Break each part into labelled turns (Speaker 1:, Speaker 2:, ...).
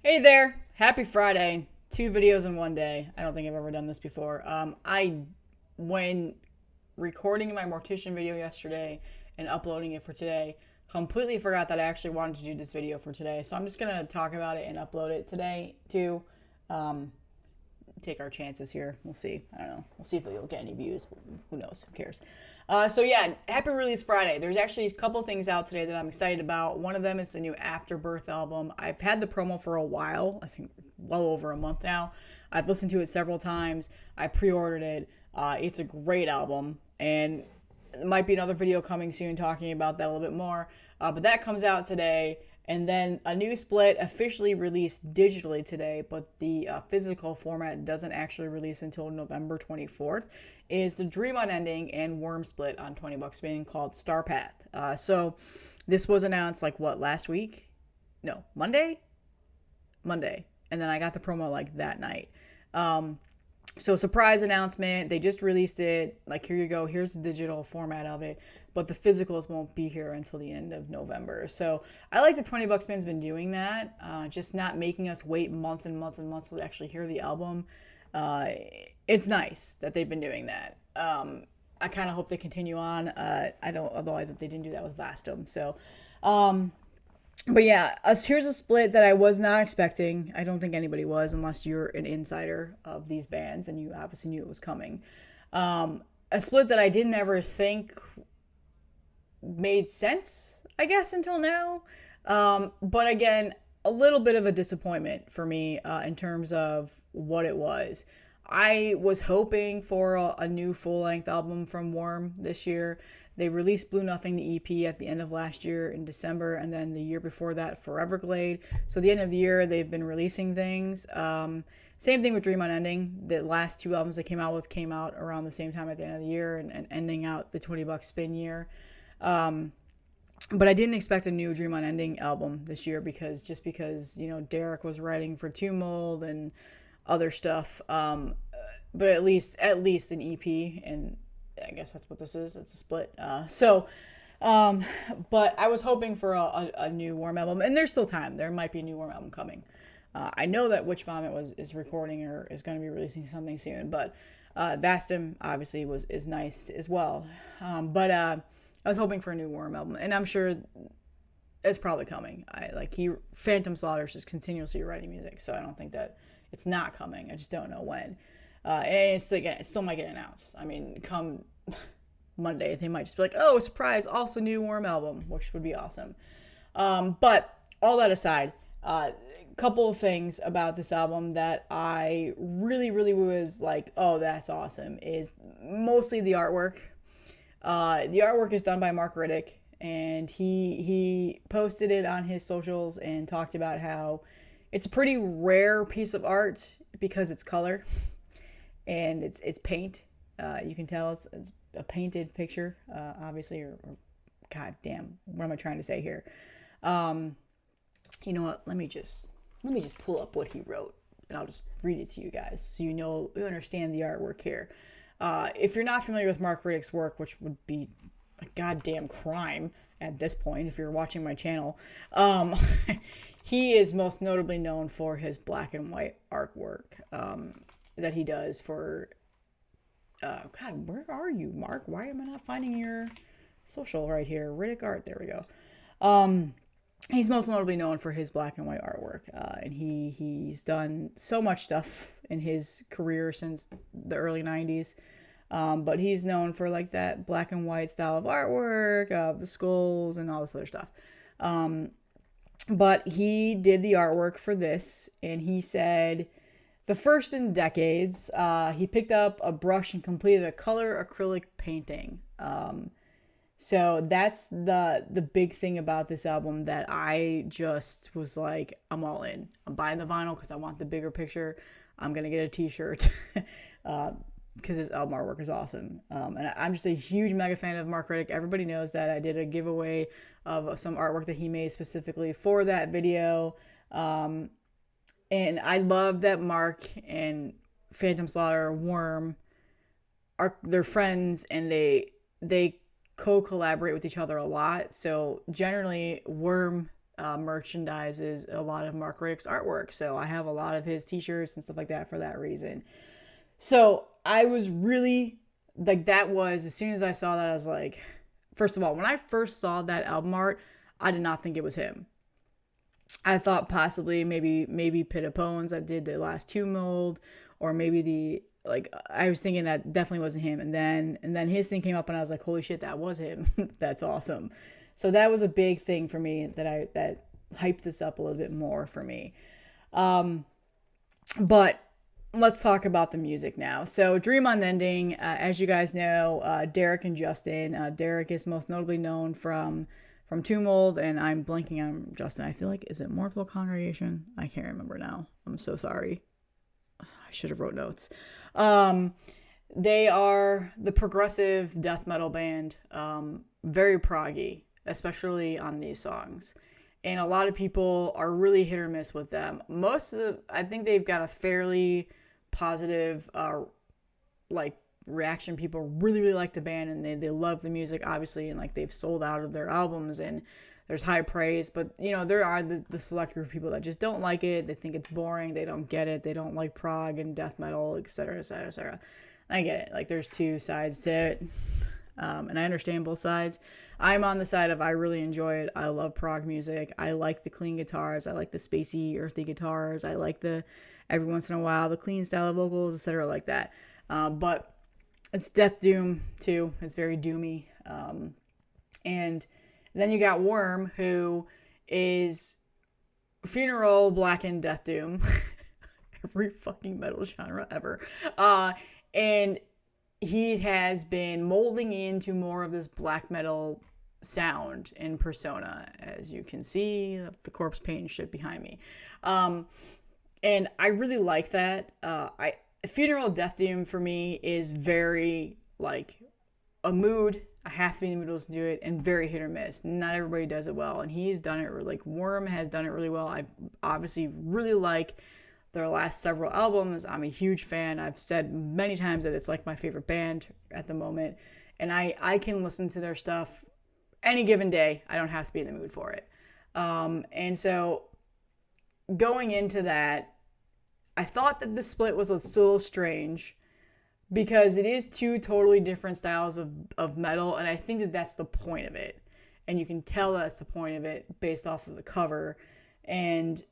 Speaker 1: Hey there! Happy Friday. Two videos in one day. I don't think I've ever done this before. When recording my mortician video yesterday and uploading it for today, completely forgot that I actually wanted to do this video for today. So I'm just gonna talk about it and upload it today too. Um, take our chances here. We'll see. I don't know. We'll see if we'll get any views. Who knows? Who cares? So yeah, happy release Friday. There's actually a couple things out today that I'm excited about. One of them is the new Afterbirth album. I've had the promo for a while. I think well over a month now. I've listened to it several times. I pre-ordered it. It's a great album, and there might be another video coming soon talking about that a little bit more. But that comes out today. And then a new split officially released digitally today, but the physical format doesn't actually release until November 24th, is the Dream Unending and Worm split on 20 bucks Spain called Starpath. So this was announced like what, last week? No, Monday? Monday. And then I got the promo like that night. So surprise announcement. They just released it. Like, here you go. Here's the digital format of it. But the physicals won't be here until the end of November. So I like that 20 Bucks Spin's been doing that. Just not making us wait months and months and months to actually hear the album. It's nice that they've been doing that. I kind of hope they continue on. Although they didn't do that with Vastum. So, but yeah, here's a split that I was not expecting. I don't think anybody was, unless you're an insider of these bands and you obviously knew it was coming. A split that I didn't ever think made sense, I guess, until now. But again, a little bit of a disappointment for me in terms of what it was. I was hoping for a new full-length album from Worm this year. They released Blue Nothing, the EP, at the end of last year in December, and then the year before that for Everglade. So the end of the year, they've been releasing things. Same thing with Dream Unending. The last two albums they came out with came out around the same time at the end of the year and ending out the 20 bucks spin year. But I didn't expect a new Dream Unending album this year because Derek was writing for Tomb Mold and other stuff. But at least an EP, and I guess that's what this is. It's a split. But I was hoping for a new Worm album, and there's still time. There might be a new Worm album coming. I know that Witch Vomit is recording or is going to be releasing something soon, but Vastum obviously is nice as well. But I was hoping for a new Worm album, and I'm sure it's probably coming. Phantom Slaughter is just continuously writing music, so I don't think that it's not coming. I just don't know when. And it still might get announced. I mean, come Monday, they might just be like, "Oh, surprise! Also new Worm album," which would be awesome. But all that aside, couple of things about this album that I really, really was like, "Oh, that's awesome!" is mostly the artwork. The artwork is done by Mark Riddick, and he posted it on his socials and talked about how it's a pretty rare piece of art because it's color and it's paint. You can tell it's a painted picture, obviously, or god damn, what am I trying to say here? You know what? Let me just pull up what he wrote, and I'll just read it to you guys so you understand the artwork here. If you're not familiar with Mark Riddick's work, which would be a goddamn crime at this point if you're watching my channel, he is most notably known for his black and white artwork that he does for... God, where are you, Mark? Why am I not finding your social right here? Riddick Art, there we go. He's most notably known for his black and white artwork, and he's done so much stuff in his career since the early 90s. But he's known for like that black and white style of artwork, the skulls and all this other stuff. But he did the artwork for this, and he said the first in decades, he picked up a brush and completed a color acrylic painting. So that's the big thing about this album that I just was like, I'm all in. I'm buying the vinyl because I want the bigger picture. I'm going to get a t-shirt because his album artwork is awesome. And I'm just a huge mega fan of Mark Riddick. Everybody knows that. I did a giveaway of some artwork that he made specifically for that video. And I love that Mark and Phantom Slaughter, Worm, they're friends, and they co-collaborate with each other a lot. So generally, Worm merchandises a lot of Mark Riddick's artwork. So I have a lot of his t-shirts and stuff like that for that reason. So I was really like, that was, as soon as I saw that, I was like, first of all, when I first saw that album art, I did not think it was him. I thought possibly maybe Pit Pones that did the last two mold, or maybe I was thinking that definitely wasn't him. And then his thing came up and I was like, holy shit, that was him. That's awesome. So that was a big thing for me that hyped this up a little bit more for me. But let's talk about the music now. So Dream Unending, as you guys know, Derek and Justin. Derek is most notably known from Tumult, and I'm blanking on Justin. I feel like, is it Mortal Congregation? I can't remember now. I'm so sorry. I should have wrote notes. They are the progressive death metal band, very proggy, especially on these songs. And a lot of people are really hit or miss with them. I think they've got a fairly positive, reaction. People really, really like the band, and they love the music, obviously, and they've sold out of their albums, and there's high praise. But there are the select group of people that just don't like it. They think it's boring. They don't get it. They don't like prog and death metal, etc., etc., etc. I get it. There's two sides to it, and I understand both sides. I'm on the side of, I really enjoy it. I love prog music. I like the clean guitars. I like the spacey, earthy guitars. I like every once in a while, the clean style of vocals, etc., like that. But it's death doom too. It's very doomy. And then you got Worm, who is funeral blackened death doom. Every fucking metal genre ever. And he has been molding into more of this black metal sound and persona, as you can see the corpse paint shit behind me. And I really like that. Funeral death doom for me is very a mood. I have to be in the mood to do it, and very hit or miss. Not everybody does it well, and he's done it. Worm has done it really well. I obviously really like their last several albums. I'm a huge fan. I've said many times that it's my favorite band at the moment, and I can listen to their stuff any given day. I don't have to be in the mood for it. And so going into that, I thought that the split was a little strange, because it is two totally different styles of metal, and I think that that's the point of it. And you can tell that's the point of it based off of the cover. And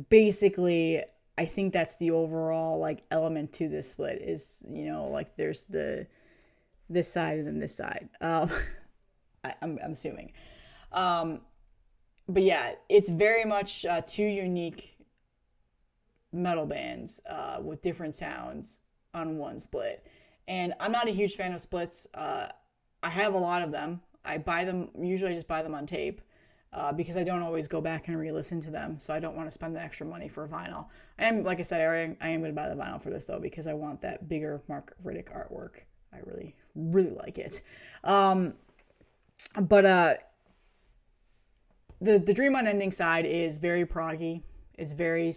Speaker 1: basically, I think that's the overall element to this split is, there's this side and then this side. I'm assuming. But yeah, it's very much two unique metal bands with different sounds on one split. And I'm not a huge fan of splits. I have a lot of them. I buy them, usually I just buy them on tape, because I don't always go back and re-listen to them, so I don't want to spend the extra money for vinyl. And like I said, I am going to buy the vinyl for this, though, because I want that bigger Mark Riddick artwork. I really, really like it. But the Dream Unending side is very proggy. It's very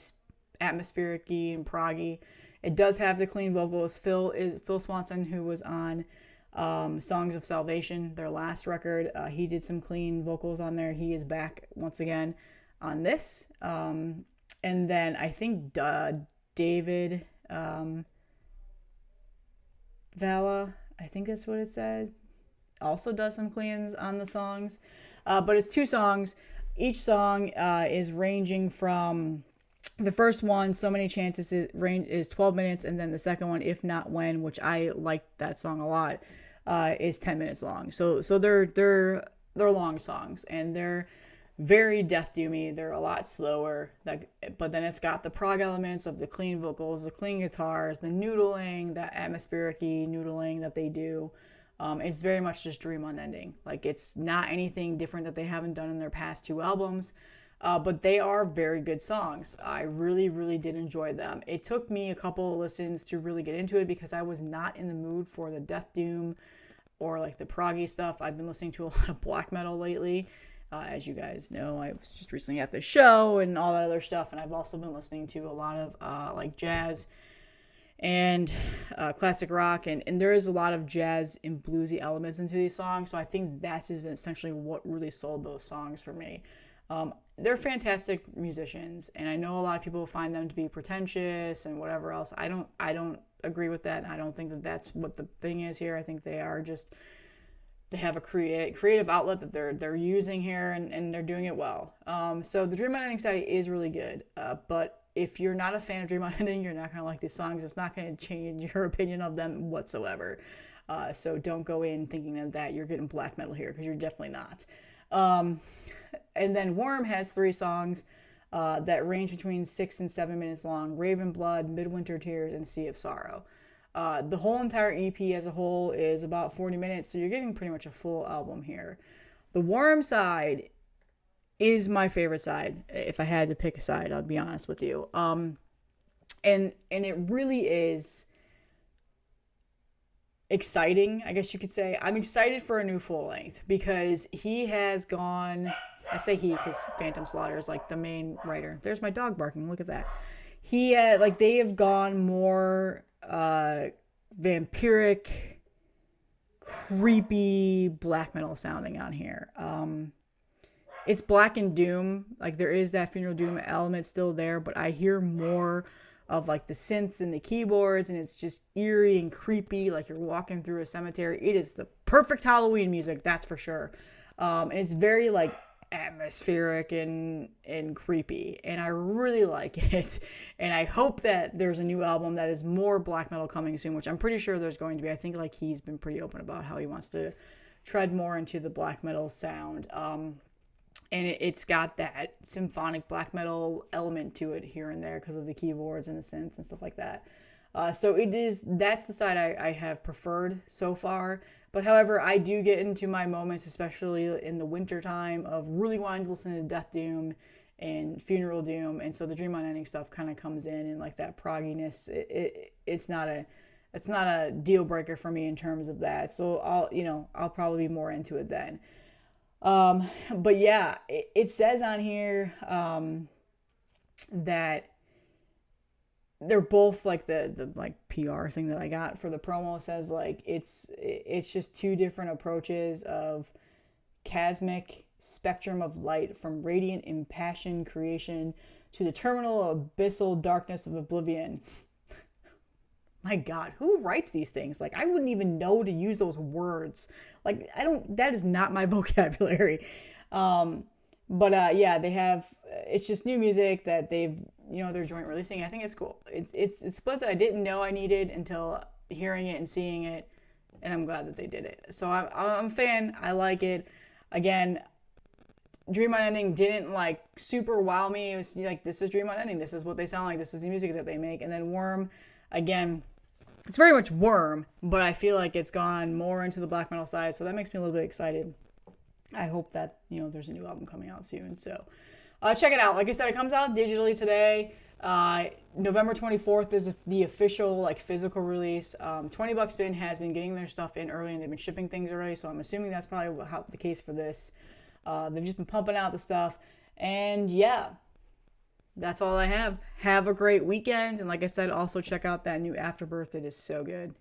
Speaker 1: atmospheric-y and proggy. It does have the clean vocals. Phil Swanson, who was on Songs of Salvation, their last record. He did some clean vocals on there. He is back once again on this. And then I think David Vala, I think that's what it says, also does some cleans on the songs. But it's two songs. Each song is ranging from... The first one, So Many Chances, is 12 minutes, and then the second one, If Not When, which I like that song a lot, is 10 minutes long. So they're long songs, and they're very death doomy. They're a lot slower, but then it's got the prog elements of the clean vocals, the clean guitars, the noodling, that atmospheric-y noodling that they do. It's very much just Dream Unending. It's not anything different that they haven't done in their past two albums. But they are very good songs. I really, really did enjoy them. It took me a couple of listens to really get into it, because I was not in the mood for the death doom or the proggy stuff. I've been listening to a lot of black metal lately. As you guys know, I was just recently at the show and all that other stuff. And I've also been listening to a lot of jazz and classic rock. And there is a lot of jazz and bluesy elements into these songs. So I think that's essentially what really sold those songs for me. They're fantastic musicians, and I know a lot of people find them to be pretentious and whatever else. I don't agree with that. I don't think that that's what the thing is here. I think they are just, they have a creative outlet that they're using here, and they're doing it well. So the Dream Unending side is really good, but if you're not a fan of Dream Unending, you're not gonna like these songs. It's not gonna change your opinion of them whatsoever. So don't go in thinking that you're getting black metal here, because you're definitely not. And then Worm has 3 songs that range between 6 and 7 minutes long: Raven Blood, Midwinter Tears, and Sea of Sorrow. The whole entire EP as a whole is about 40 minutes, so you're getting pretty much a full album here. The Worm side is my favorite side. If I had to pick a side, I'll be honest with you. And it really is exciting, I guess you could say. I'm excited for a new full length, because he has gone, I say he because Phantom Slaughter is like the main writer. There's my dog barking, look at that. They have gone more vampiric, creepy black metal sounding on here. It's black and doom, like there is that funeral doom element still there, but I hear more of like the synths and the keyboards, and it's just eerie and creepy, like you're walking through a cemetery. It is the perfect Halloween music, that's for sure. And it's very like atmospheric and creepy, and I really like it. And I hope that there's a new album that is more black metal coming soon, which I'm pretty sure there's going to be. I think like he's been pretty open about how he wants to tread more into the black metal sound. And it's got that symphonic black metal element to it here and there because of the keyboards and the synths and stuff like that. So that's the side I have preferred so far. But however, I do get into my moments, especially in the winter time, of really wanting to listen to Death Doom and Funeral Doom. And so the Dream Unending stuff kind of comes in, and like that progginess, it's not a deal breaker for me in terms of that. So I'll probably be more into it then. But yeah, it says on here that they're both like the like PR thing that I got for the promo says like it's just 2 different approaches of cosmic spectrum of light, from radiant impassioned creation to the terminal abyssal darkness of oblivion. My God, who writes these things? Like, I wouldn't even know to use those words. Like, that is not my vocabulary. Yeah, they have, it's just new music that they're joint releasing. I think it's cool. It's split that I didn't know I needed until hearing it and seeing it, and I'm glad that they did it. So I'm a fan. I like it. Again, Dream Unending didn't like super wow me. It was like, this is Dream Unending. This is what they sound like. This is the music that they make. And then Worm, again, it's very much Worm, but I feel like it's gone more into the black metal side, so that makes me a little bit excited. I hope that, there's a new album coming out soon. So check it out. Like I said, it comes out digitally today. November 24th is the official like physical release. 20 Buck Spin has been getting their stuff in early, and they've been shipping things early, so I'm assuming that's probably the case for this. They've just been pumping out the stuff, and yeah, that's all I have. Have a great weekend. And like I said, also check out that new Afterbirth. It is so good.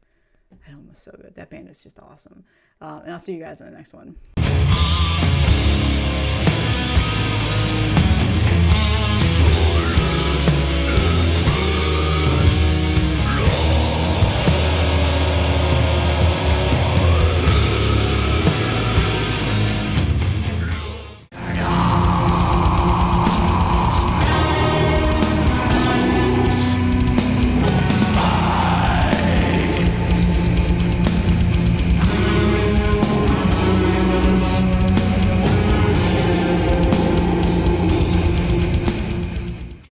Speaker 1: That album is so good. That band is just awesome. And I'll see you guys in the next one.